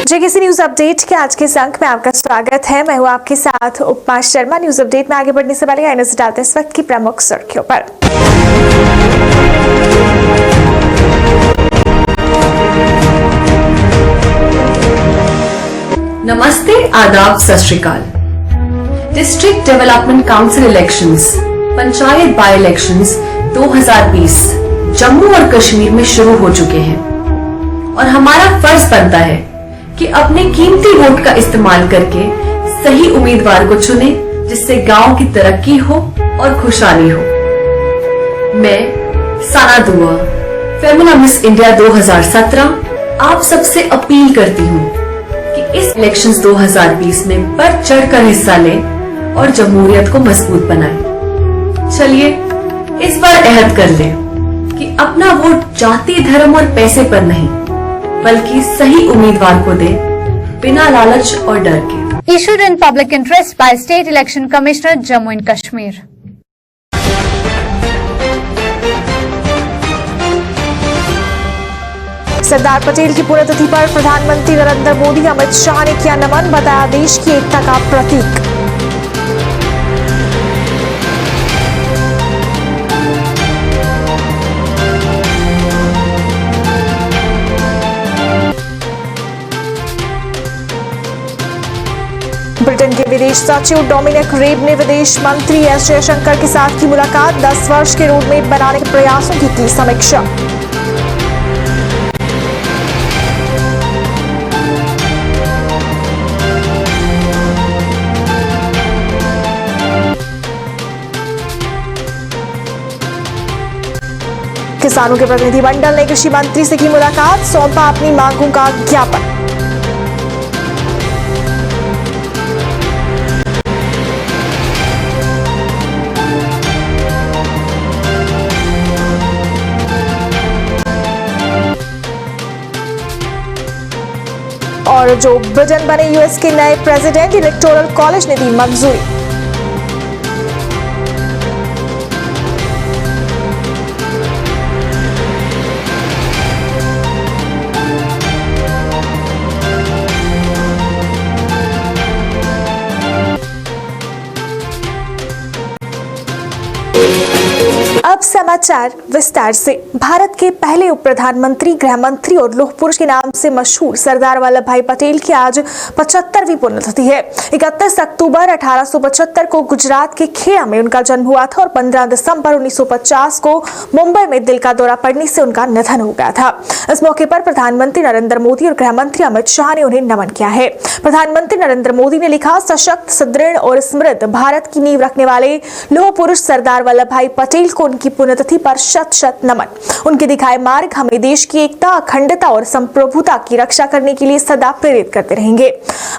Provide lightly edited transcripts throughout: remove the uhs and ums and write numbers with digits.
JKC news update के आज के इस अंक में आपका स्वागत है। मैं हूं आपके साथ उपमा शर्मा। न्यूज अपडेट में आगे बढ़ने से पहले नजर डालते हैं इस वक्त की प्रमुख सुर्खियों पर। नमस्ते, आदाब, सत श्री अकाल। District development council elections, panchayat by elections 2020 Jammu और कश्मीर में शुरू हो चुके हैं और हमारा फर्ज बनता है कि अपने कीमती वोट का इस्तेमाल करके सही उम्मीदवार को चुने, जिससे गांव की तरक्की हो और खुशहाली हो। मैं साना दुआ, फेमिना मिस इंडिया 2017 आप सबसे अपील करती हूँ कि इस इलेक्शंस 2020 में बढ़ चढ़कर हिस्सा लें और जमहूरियत को मजबूत बनाएं। चलिए इस बार अहद कर लें कि अपना वोट जाति, धर्म और पैसे पर नहीं, बल्कि सही उम्मीदवार को दे, बिना लालच और डर के। Issued in public interest by State Election Commissioner, Jammu and Kashmir. Sardar Patel की पुण्यतिथि पर प्रधानमंत्री नरेंद्र मोदी, अमित शाह ने किया नमन, बताया देश की एकता का प्रतीक। ब्रिटेन के विदेश सचिव डोमिनिक रेब ने विदेश मंत्री एस जयशंकर के साथ की मुलाकात, 10 वर्ष के रोडमैप बनाने के प्रयासों की समीक्षा। किसानों के प्रतिनिधिमंडल ने कृषि मंत्री से की मुलाकात, सौंपा अपनी मांगों का ज्ञापन। और जो ब्रिटेन बने यूएस के नए प्रेसिडेंट, इलेक्टोरल कॉलेज ने दी मंजूरी। अब समाचार विस्तार से। भारत के पहले उप प्रधानमंत्री, गृह मंत्री और लौह पुरुष के नाम से मशहूर सरदार वल्लभ भाई पटेल की आज 75वीं पुण्यतिथि है। 31 अक्टूबर 1875 को गुजरात के खेड़ा में उनका जन्म हुआ था और 15 दिसंबर 1950 को मुंबई में दिल का दौरा पड़ने से उनका निधन हो गया था। इस मौके पर प्रधानमंत्री नरेंद्र मोदी और गृह मंत्री अमित शाह ने उन्हें नमन किया है। प्रधानमंत्री नरेंद्र मोदी ने लिखा, सशक्त, सुदृढ़ और समृद्ध भारत की नींव रखने वाले लौह पुरुष सरदार वल्लभ भाई पटेल को उनकी पुण्यतिथि पर शत शत नमन। उनके दिखाए मार्ग हमें देश की एकता, अखंडता और संप्रभुता की रक्षा करने के लिए सदा प्रेरित करते रहेंगे।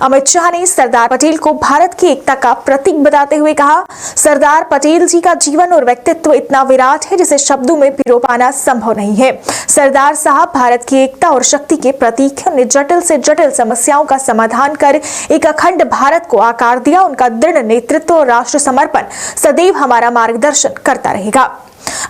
अमित शाह ने सरदार पटेल को भारत की एकता का प्रतीक बताते हुए कहा, सरदार पटेल जी का जीवन और व्यक्तित्व इतना विराट है जिसे शब्दों में पिरो पाना संभव नहीं है। सरदार साहब भारत की एकता और शक्ति के प्रतीक हैं। उन्हें जटिल से जटिल समस्याओं का समाधान कर एक अखंड भारत को आकार दिया। उनका दृढ़ नेतृत्व और राष्ट्र समर्पण सदैव हमारा मार्गदर्शन करता रहेगा।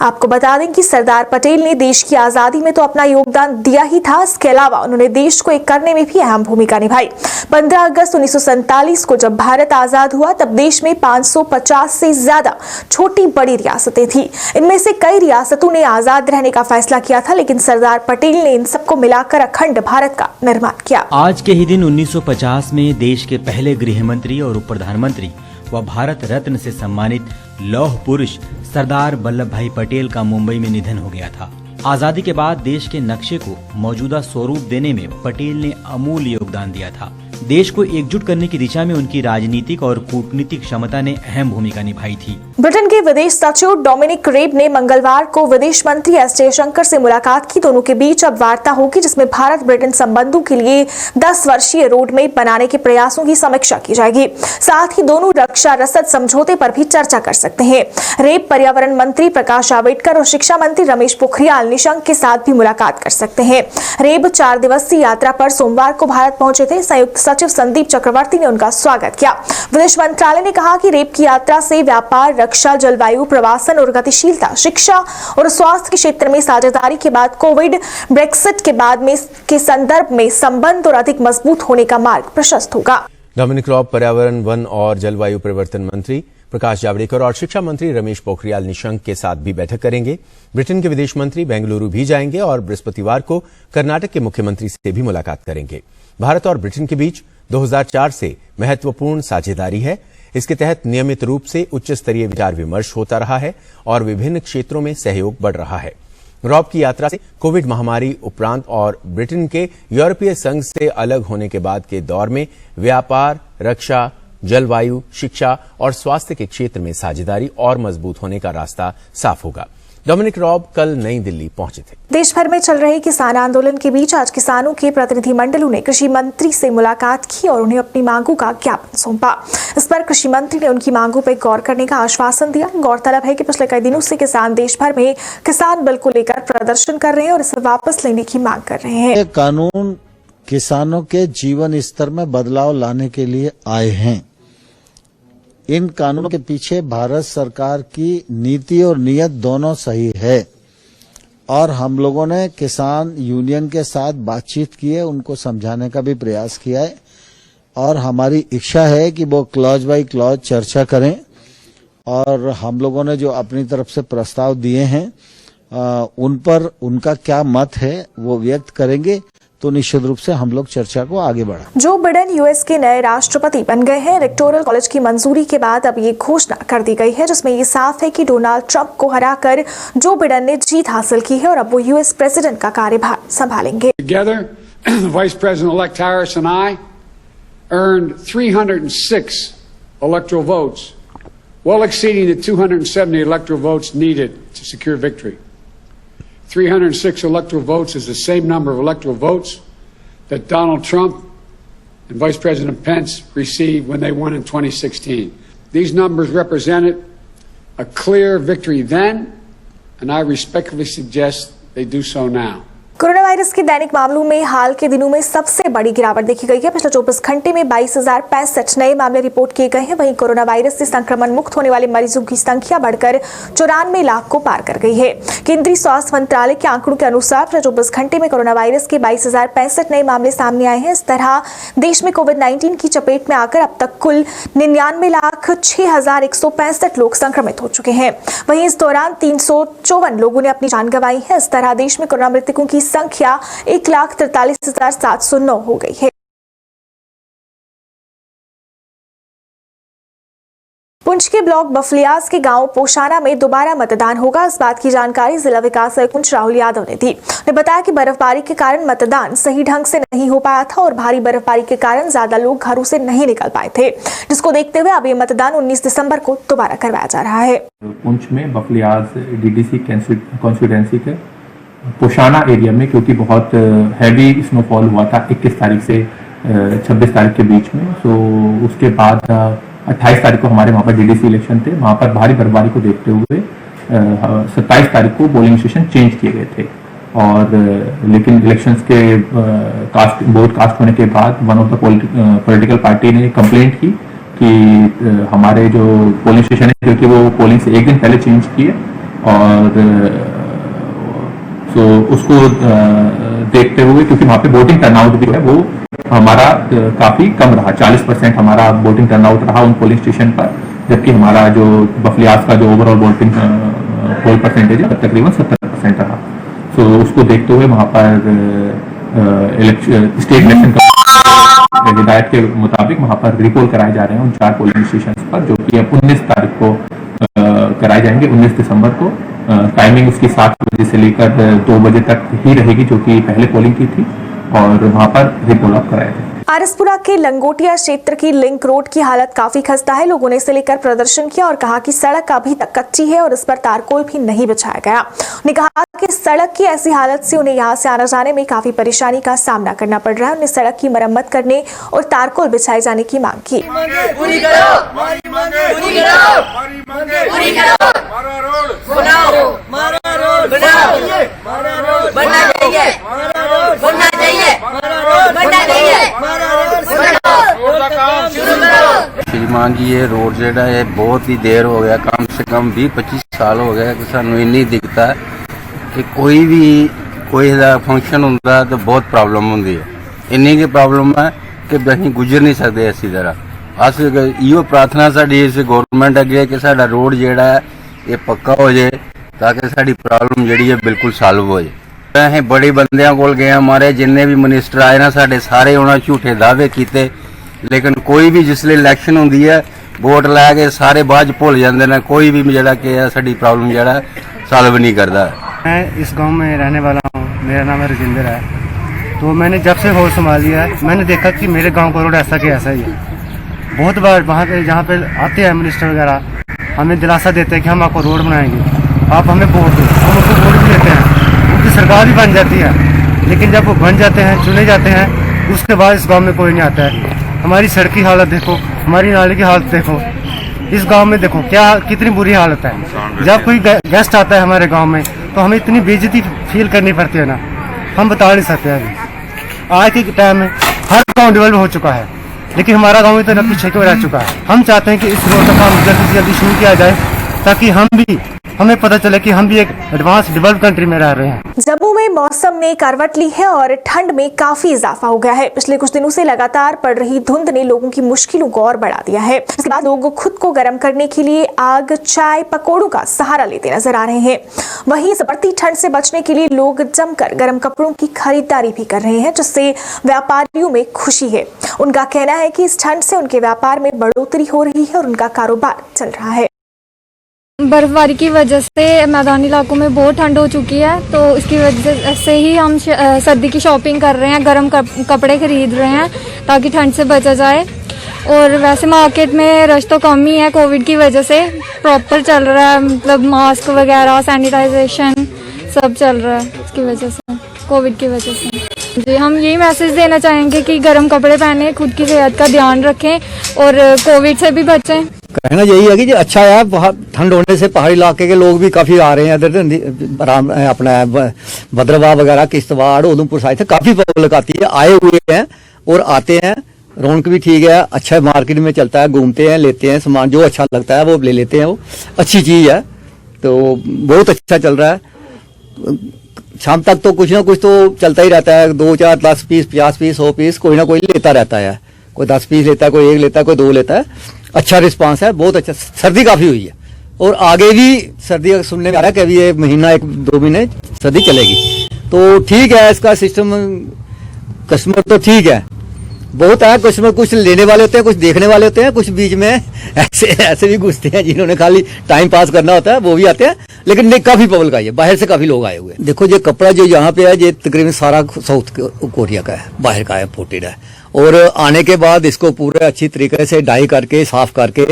आपको बता दें कि सरदार पटेल ने देश की आजादी में तो अपना योगदान दिया ही था, इसके अलावा उन्होंने देश को एक करने में भी अहम भूमिका निभाई। 15 अगस्त 1947 को जब भारत आजाद हुआ तब देश में 550 से ज्यादा छोटी बड़ी रियासतें थी। इनमें से कई रियासतों ने आजाद रहने का फैसला किया था, लेकिन सरदार पटेल ने इन सबको मिलाकर अखंड भारत का निर्माण किया। आज के ही दिन 1950 में देश के पहले गृह मंत्री और उप प्रधानमंत्री व भारत रत्न से सम्मानित लौह पुरुष सरदार वल्लभ भाई पटेल का मुंबई में निधन हो गया था। आजादी के बाद देश के नक्शे को मौजूदा स्वरूप देने में पटेल ने अमूल्य योगदान दिया था। देश को एकजुट करने की दिशा में उनकी राजनीतिक और कूटनीतिक क्षमता ने अहम भूमिका निभाई थी। ब्रिटेन के विदेश सचिव डोमिनिक रेब ने मंगलवार को विदेश मंत्री एस जयशंकर से मुलाकात की। दोनों के बीच अब वार्ता होगी जिसमें भारत ब्रिटेन संबंधों के लिए 10 वर्षीय रोडमैप बनाने के प्रयासों की समीक्षा की जाएगी। साथ ही दोनों रक्षा रसद समझौते पर भी चर्चा कर सकते हैं। रेब पर्यावरण मंत्री प्रकाश जावड़ेकर और शिक्षा मंत्री रमेश पोखरियाल निशंक के साथ भी मुलाकात कर सकते हैं। रेब 4 दिवसीय यात्रा पर सोमवार को भारत पहुंचे थे। संयुक्त सचिव संदीप चक्रवर्ती ने उनका स्वागत किया। विदेश मंत्रालय ने कहा कि रेब की यात्रा से व्यापार, रक्षा, जलवायु, प्रवासन और गतिशीलता, शिक्षा और स्वास्थ्य के क्षेत्र में साझेदारी के बाद कोविड, ब्रेक्सिट के बाद में के संदर्भ में संबंध और अधिक मजबूत होने का मार्ग प्रशस्त होगा। डोमिनिक रॉब पर्यावरण, वन और जलवायु परिवर्तन मंत्री प्रकाश जावड़ेकर और शिक्षा मंत्री रमेश पोखरियाल निशंक के साथ भी बैठक करेंगे। ब्रिटेन के विदेश मंत्री बेंगलुरु भी जाएंगे और बृहस्पतिवार को कर्नाटक के मुख्यमंत्री से भी मुलाकात करेंगे। भारत और ब्रिटेन के बीच 2004 से महत्वपूर्ण साझेदारी है। इसके तहत नियमित रूप से उच्च स्तरीय विचार विमर्श होता रहा है और विभिन्न क्षेत्रों में सहयोग बढ़ रहा है। रॉब की यात्रा से कोविड महामारी उपरांत और ब्रिटेन के यूरोपीय संघ से अलग होने के बाद के दौर में व्यापार, रक्षा, जलवायु, शिक्षा और स्वास्थ्य के क्षेत्र में साझेदारी और मजबूत होने का रास्ता साफ होगा। डोमिनिक रॉब कल नई दिल्ली पहुंचे थे। देश भर में चल रहे किसान आंदोलन के बीच आज किसानों के प्रतिनिधिमंडलों ने कृषि मंत्री से मुलाकात की और उन्हें अपनी मांगों का ज्ञापन सौंपा। इस पर कृषि मंत्री ने उनकी मांगों पर गौर करने का आश्वासन दिया। गौरतलब है कि पिछले कई दिनों से किसान देश भर में किसान बिल को लेकर प्रदर्शन कर रहे हैं और इसे वापस लेने की मांग कर रहे हैं। ये कानून किसानों के जीवन स्तर में बदलाव लाने के लिए आए हैं। इन कानूनों के पीछे भारत सरकार की नीति और नीयत दोनों सही है और हम लोगों ने किसान यूनियन के साथ बातचीत की है, उनको समझाने का भी प्रयास किया है और हमारी इच्छा है कि वो क्लॉज बाय क्लॉज चर्चा करें और हम लोगों ने जो अपनी तरफ से प्रस्ताव दिए हैं उन पर उनका क्या मत है वो व्यक्त करेंगे, तो निश्चित रूप से हम लोग चर्चा को आगे बढ़ा। जो बिडेन यूएस के नए राष्ट्रपति बन गए हैं। इलेक्टोरल कॉलेज की मंजूरी के बाद अब ये घोषणा कर दी गई है जिसमें ये साफ है कि डोनाल्ड ट्रंप को हराकर जो बिडेन ने जीत हासिल की है और अब वो यूएस प्रेसिडेंट का कार्यभार संभालेंगे। Together, Vice President-elect Harris and I earned 306 electoral votes, well exceeding the 270 electoral votes needed to secure victory. 306 electoral votes is the same number of electoral votes that Donald Trump and Vice President Pence received when they won in 2016. These numbers represented a clear victory then, and I respectfully suggest they do so now. Corona virus के दैनिक मामलों में हाल के दिनों में सबसे बड़ी गिरावट देखी गई है। पिछले 24 घंटे में 22,065 नए मामले रिपोर्ट किए गए हैं। वहीं कोरोना वायरस से संक्रमण मुक्त होने वाले मरीजों की संख्या बढ़कर 94 लाख को पार कर गई है। केंद्रीय स्वास्थ्य मंत्रालय के आंकड़ों के अनुसार पिछले 24 घंटे में कोरोना वायरस के 22,065 नए मामले सामने आए हैं। इस तरह देश में कोविड-19 की चपेट में आकर अब तक कुल 99,06,165 लोग संक्रमित हो चुके हैं। वहीं इस दौरान 354 लोगों ने अपनी जान गंवाई है। इस तरह देश में कोरोना मृतकों की संख्या 1,43,709 हो गई है। पुंछ के ब्लॉक बफलियाज के गांव पोशाना में दोबारा मतदान होगा। इस बात की जानकारी जिला विकास आयुक्त राहुल यादव ने दी। उन्होंने बताया कि बर्फबारी के कारण मतदान सही ढंग से नहीं हो पाया था और भारी बर्फबारी के कारण ज्यादा लोग घरों से नहीं निकल पाए थे, जिसको देखते हुए अब ये मतदान 19 दिसंबर को दोबारा करवाया जा रहा है। पुंछ में बफलियाज डीडीसी कॉन्स्टिट्यूएंसी के पोशाना एरिया में, क्योंकि बहुत हैवी स्नोफॉल हुआ था 21 तारीख से 26 तारीख के बीच में, तो उसके बाद 28 तारीख को हमारे वहाँ पर डीडीसी इलेक्शन थे। वहाँ पर भारी बर्फबारी को देखते हुए 27 तारीख को पोलिंग स्टेशन चेंज किए गए थे और लेकिन इलेक्शंस के वोट कास्ट होने के बाद one of the political party ने कंप्लेंट की कि हमारे जो पोलिंग स्टेशन है, क्योंकि वो पोलिंग से एक दिन पहले चेंज किए और तो उसको देखते हुए, क्योंकि वहाँ पे वोटिंग टर्नआउट भी है वो हमारा काफी कम रहा, 40% हमारा वोटिंग टर्नआउट रहा उन पोलिंग स्टेशन पर, जबकि हमारा जो बफलियाज का जो ओवरऑल वोटिंग पोल परसेंटेज है तकरीबन 70% रहा। तो उसको देखते हुए वहाँ पर स्टेट इलेक्शन कमीशन हिदायत के मुताबिक वहाँ पर रिपोल कराए जा रहे हैं उन 4 पोलिंग स्टेशन पर, जो कि अब 19 तारीख को कराए जाएंगे। 19 दिसंबर को टाइमिंग उसकी 7 बजे से लेकर 2 बजे तक ही रहेगी, जो कि पहले पोलिंग की थी, और वहां पर रिपोल अप कराया गया। आरसपुरा के लंगोटिया क्षेत्र की लिंक रोड की हालत काफी खस्ता है। लोगों ने इसे लेकर प्रदर्शन किया और कहा कि सड़क अभी तक कच्ची है और इस पर तारकोल भी नहीं बिछाया गया। उन्होंने कहा कि सड़क की ऐसी हालत से उन्हें यहां से आने जाने में काफी परेशानी का सामना करना पड़ रहा है। उन्हें सड़क की मरम्मत करने और तारकोल बिछाए जाने की मांग की। हाँ जी, ये रोड जेड़ा है बहुत ही देर हो गया, कम से कम 20-25 साल हो गया कि सानू इन्नी दिक्कत है कि कोई दा फंक्शन होंदा तो बहुत प्रॉब्लम होंदी है। इन्नी की प्रॉब्लम है कि असीं गुजर नहीं सकते इसी तरह। अस इहो प्रार्थना साडी इस गौरमेंट अगे कि साडा रोड जेड़ा है ये पक्का हो जाए ताकि साडी प्रॉब्लम जेड़ी है बिल्कुल सॉल्व हो जाए। असीं बड़े बंदियां कोल गए हमारे जिन्ने भी मिनिस्टर आए ना साडे सारे उन्होंने झूठे दावे किए, लेकिन कोई भी जिसले इलैक्शन होंदी है वोट लैके सारे बाद भुल जाते हैं, कोई भी जेड़ा कि साडी प्रॉब्लम जेड़ा सॉल्व नहीं करता। मैं इस गांव में रहने वाला हूं, मेरा नाम है राजेंद्र है। तो मैंने जब से होश संभाल लिया है मैंने देखा कि मेरे गांव का रोड ऐसा कि ऐसा ही है। बहुत बार वहाँ पे जहाँ पे आते हैं मिनिस्टर वगैरह हमें दिलासा देते हैं कि हम आपको रोड बनाएंगे, आप हमें वोट दो, हम उनको वोट भी देते हैं, उनकी सरकार भी बन जाती है। लेकिन जब वो बन जाते हैं, चुने जाते हैं, उसके बाद इस गाँव में कोई नहीं आता है। हमारी सड़क की हालत देखो, हमारी नाली की हालत देखो, इस गांव में देखो क्या कितनी बुरी हालत है। जब कोई गेस्ट आता है हमारे गांव में तो हमें इतनी बेइज्जती फील करनी पड़ती है ना, हम बता नहीं सकते। अभी आज के टाइम में हर गांव डेवलप हो चुका है, लेकिन हमारा गांव इतना पीछे क्यों रह चुका है। हम चाहते हैं कि इस रोड का काम जल्दी से जल्दी शुरू किया जाए ताकि हमें पता चले कि हम भी एक एडवांस डेवलप कंट्री में रह रहे हैं। जम्मू में मौसम ने करवट ली है और ठंड में काफी इजाफा हो गया है। पिछले कुछ दिनों से लगातार पड़ रही धुंध ने लोगों की मुश्किलों को और बढ़ा दिया है। इसके बाद लोग खुद को गर्म करने के लिए आग, चाय, पकौड़ों का सहारा लेते नजर आ रहे हैं। वहीं इस बढ़ती ठंड से बचने के लिए लोग जमकर गर्म कपड़ों की खरीदारी भी कर रहे हैं, जिससे व्यापारियों में खुशी है। उनका कहना है कि इस ठंड से उनके व्यापार में बढ़ोतरी हो रही है और उनका कारोबार चल रहा है। बर्फबारी की वजह से मैदानी इलाकों में बहुत ठंड हो चुकी है, तो इसकी वजह से ही हम सर्दी की शॉपिंग कर रहे हैं, गर्म कपड़े खरीद रहे हैं ताकि ठंड से बचा जाए। और वैसे मार्केट में रश तो कम ही है, कोविड की वजह से प्रॉपर चल रहा है, मतलब मास्क वगैरह, सैनिटाइजेशन सब चल रहा है इसकी वजह से, कोविड की वजह से। जी हम यही मैसेज देना चाहेंगे कि गर्म कपड़े पहने, खुद की सेहत का ध्यान रखें और कोविड से भी बचें। कहना यही है कि अच्छा है, बहुत ठंड होने से पहाड़ी इलाके के लोग भी काफी आ रहे हैं इधर, अपना भद्रवाह वगैरह, किश्तवाड़, उधमपुर साइड से काफी पब्लिक आती है, आए हुए हैं और आते हैं। रौनक भी ठीक है, अच्छा मार्केट में चलता है, घूमते हैं, लेते हैं सामान, जो अच्छा लगता है वो ले लेते हैं, वो अच्छी चीज है, तो बहुत अच्छा चल रहा है। शाम तक तो कुछ ना कुछ तो चलता ही रहता है, 2, 4, 10 पीस, 50 पीस, 100 पीस कोई ना कोई लेता रहता है। कोई 10 पीस लेता है, कोई 1 लेता है, कोई 2 लेता है। अच्छा रिस्पांस है, बहुत अच्छा। सर्दी काफी हुई है और आगे भी सर्दी सुनने में आ रहा है कि अभी ये महीना 1-2 महीने सर्दी चलेगी, तो ठीक है इसका सिस्टम। कस्टमर तो ठीक है, बहुत है कस्टमर, कुछ लेने वाले होते हैं, कुछ देखने वाले होते हैं, कुछ बीच में ऐसे भी घुसते हैं जिन्होंने खाली टाइम पास करना होता है, वो भी आते हैं। लेकिन काफी पब्लिक आई है, बाहर से काफी लोग आए हुए हैं। देखो ये कपड़ा जो यहाँ पे है ये तकरीबन सारा साउथ कोरिया का है, बाहर का है, इम्पोर्टेड है। और आने के बाद इसको पूरे अच्छी तरीके से डाई करके, साफ करके,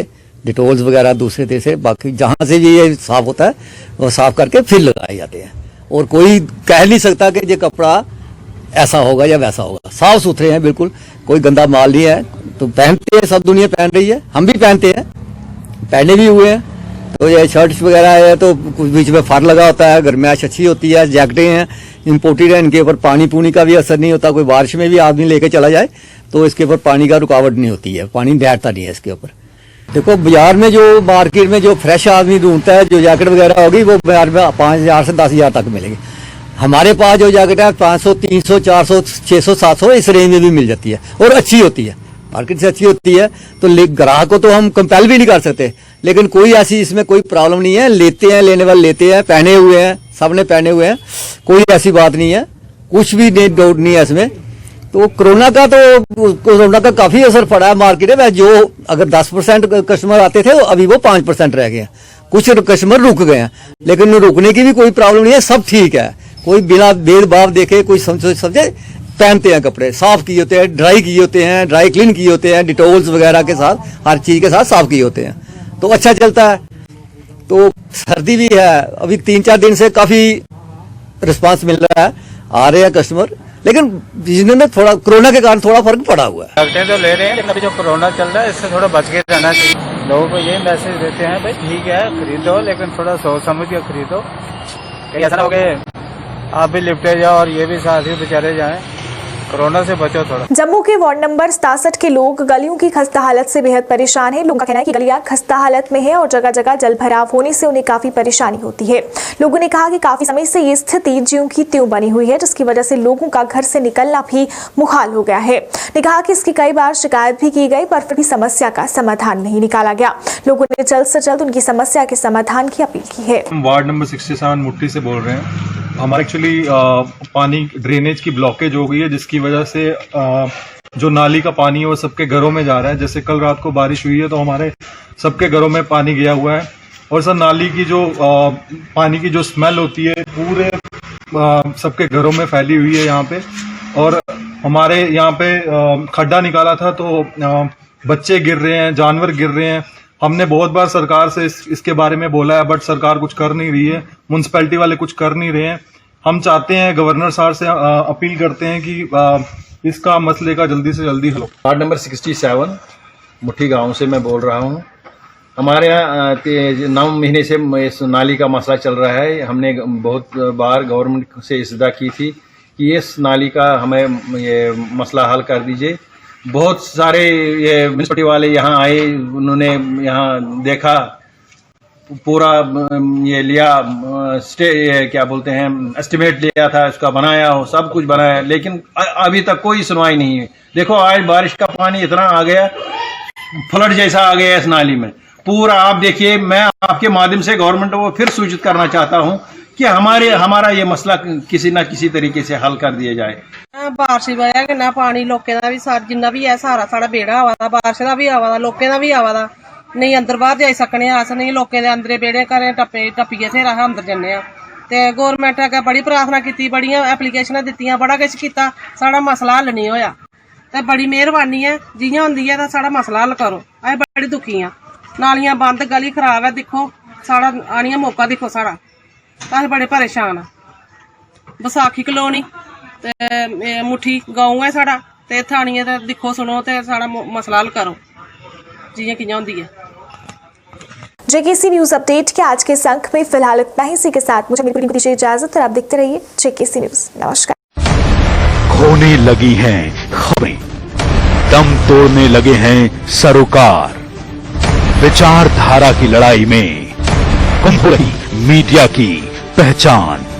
डिटोल्स वगैरह दूसरे देश से, बाकी जहां से भी ये साफ होता है वो साफ करके फिर लगाए जाते हैं। और कोई कह नहीं सकता कि ये कपड़ा ऐसा होगा या वैसा होगा, साफ सुथरे हैं बिल्कुल, कोई गंदा माल नहीं है। तो पहनते हैं, सब दुनिया पहन रही है, हम भी पहनते हैं, पहने भी हुए हैं। तो ये शर्ट्स वगैरह है तो कुछ बीच में फर लगा होता है, गर्माइश अच्छी होती है, जैकेटें हैं इम्पोर्टेड है, इनके ऊपर पानी पूनी का भी असर नहीं होता। कोई बारिश में भी आदमी लेके चला जाए तो इसके ऊपर पानी का रुकावट नहीं होती है, पानी बैठता नहीं है इसके ऊपर। देखो बाजार में जो मार्केट में जो फ्रेश आदमी ढूंढता है, जो जैकेट वगैरह होगी वो बाजार में 5,000 से 10,000 तक मिलेगी। हमारे पास जो जैकेट है 500, 300, 400, 600, 700 इस रेंज में भी मिल जाती है और अच्छी होती है, मार्केट से अच्छी होती है। तो ग्राहक को तो हम कंपेल भी नहीं कर सकते, लेकिन कोई ऐसी इसमें कोई प्रॉब्लम नहीं है, लेते हैं, लेने वाले लेते हैं, पहने हुए हैं, सबने पहने हुए हैं, कोई ऐसी बात नहीं है, कुछ भी डाउट नहीं है इसमें। तो कोरोना का काफी असर पड़ा है मार्केट में। जो अगर 10% कस्टमर आते थे अभी वो 5% रह गए हैं, कुछ कस्टमर रुक गए हैं, लेकिन रुकने की भी कोई प्रॉब्लम नहीं है, सब ठीक है। कोई बिना भेदभाव देखे, कोई समझे पहनते हैं कपड़े, साफ किए होते हैं, ड्राई किए होते हैं, ड्राई क्लीन किए होते हैं, डिटोल्स वगैरह के साथ, हर चीज के साथ साफ किए होते हैं, तो अच्छा चलता है। तो सर्दी भी है, अभी 3-4 दिन से काफी रिस्पांस मिल रहा है, आ रहे हैं कस्टमर, लेकिन बिजनेस में थोड़ा कोरोना के कारण थोड़ा फर्क पड़ा हुआ है। लगते तो ले रहे हैं, लेकिन अभी जो कोरोना चल रहा है इससे थोड़ा बच के रहना चाहिए। लोगों को ये मैसेज देते हैं भाई ठीक है खरीदो, लेकिन थोड़ा सोच समझ के खरीदो, कहीं ऐसा ना हो कि आप भी लिपटे जाओ और ये भी साथ ही बेचारे जाएं। कोरोना से बचो थोड़ा। जम्मू के वार्ड नंबर 67 के लोग गलियों की खस्ता हालत से बेहद परेशान हैं। लोगों का कहना है कि गलियां खस्ता हालत में है और जगह जगह जल भराव होने से उन्हें काफी परेशानी होती है। लोगों ने कहा कि काफी समय से ये स्थिति ज्यों की त्यों बनी हुई है, जिसकी वजह से लोगों का घर से निकलना भी मुहाल हो गया है। ने कहा कि इसकी कई बार शिकायत भी की गई, पर फिर भी समस्या का समाधान नहीं निकाला गया। लोगों ने जल्द से जल्द उनकी समस्या के समाधान की अपील की है। वार्ड नंबर 67 मुट्ठी से बोल रहे हैं। हमारे एक्चुअली पानी ड्रेनेज की ब्लॉकेज हो गई है, जिसकी वजह से जो नाली का पानी है वो सबके घरों में जा रहा है। जैसे कल रात को बारिश हुई है तो हमारे सबके घरों में पानी गया हुआ है। और सर नाली की जो पानी की जो स्मेल होती है पूरे सबके घरों में फैली हुई है यहाँ पे। और हमारे यहाँ पे खड्डा निकाला था तो बच्चे गिर रहे हैं, जानवर गिर रहे हैं। हमने बहुत बार सरकार से इसके बारे में बोला है, बट सरकार कुछ कर नहीं रही है, म्युनिसिपैलिटी वाले कुछ कर नहीं रहे हैं। हम चाहते हैं, गवर्नर साहब से अपील करते हैं कि इसका मसले का जल्दी से जल्दी हल हो। वार्ड नंबर 67 मुट्ठी गांव से मैं बोल रहा हूं। हमारे यहाँ 9 महीने से इस नाली का मसला चल रहा है। हमने बहुत बार गवर्नमेंट से इस्तदा की थी कि इस नाली का हमें ये मसला हल कर दीजिए। बहुत सारे ये म्युनिसिपैलिटी वाले यहाँ आए, उन्होंने यहाँ देखा, पूरा ये लिया ये क्या बोलते हैं एस्टिमेट लिया था, उसका बनाया हो, सब कुछ बनाया, लेकिन अभी तक कोई सुनवाई नहीं है। देखो आज बारिश का पानी इतना आ गया, फ्लड जैसा आ गया इस नाली में पूरा। आप देखिए, मैं आपके माध्यम से गवर्नमेंट को फिर सूचित करना चाहता हूँ कि हमारा ये मसला किसी ना किसी तरीके से हल कर दिया जाए। बारिश की वजह कन्नै पानी लोकें दा भी जिन्ना भी है सारा साढ़ा बेड़ा आवा दा, बारिश दा भी आवा दा, लोकें दा भी आवा दा। नहीं अंदर बाहर जाई सकने अस, नहीं लोकें दे अंदरे बेड़े घरें टप्पियै फिर अस अंदर जन्ने आं। ते गौरमेंट अग्गें बड़ी प्रार्थना कीती, बड़ियां एप्लीकेशनां दित्तियां, बड़ा किश कीता, साढ़ा मसला हल नहीं होया। ते बड़ी मेहरबानी है, जियां होंदी है तां साढ़ा मसला हल करो। अस बड़ी दुखी आं, नालियां बंद, गली खराब है। दिक्खो साढ़ा आनिया मौका, दिक्खो साढ़ा, अस बड़े परेशान आं। बसाखी कलोनी ते मुट्ठी गांव है साढ़ा, ते इत्थै आनियै ते दिक्खो सुनो ते साढ़ा मसला हल करो जियां कियां होंदी है। जेकेसी न्यूज अपडेट के आज के इस अंक में फिलहाल इतना ही। इसी के साथ मुझे मेरी दीजिए इजाजत और आप देखते रहिए जेकेसी न्यूज। नमस्कार। खोने लगी हैं खबरें, दम तोड़ने लगे हैं सरोकार, विचारधारा की लड़ाई में गुम हो रही मीडिया की पहचान।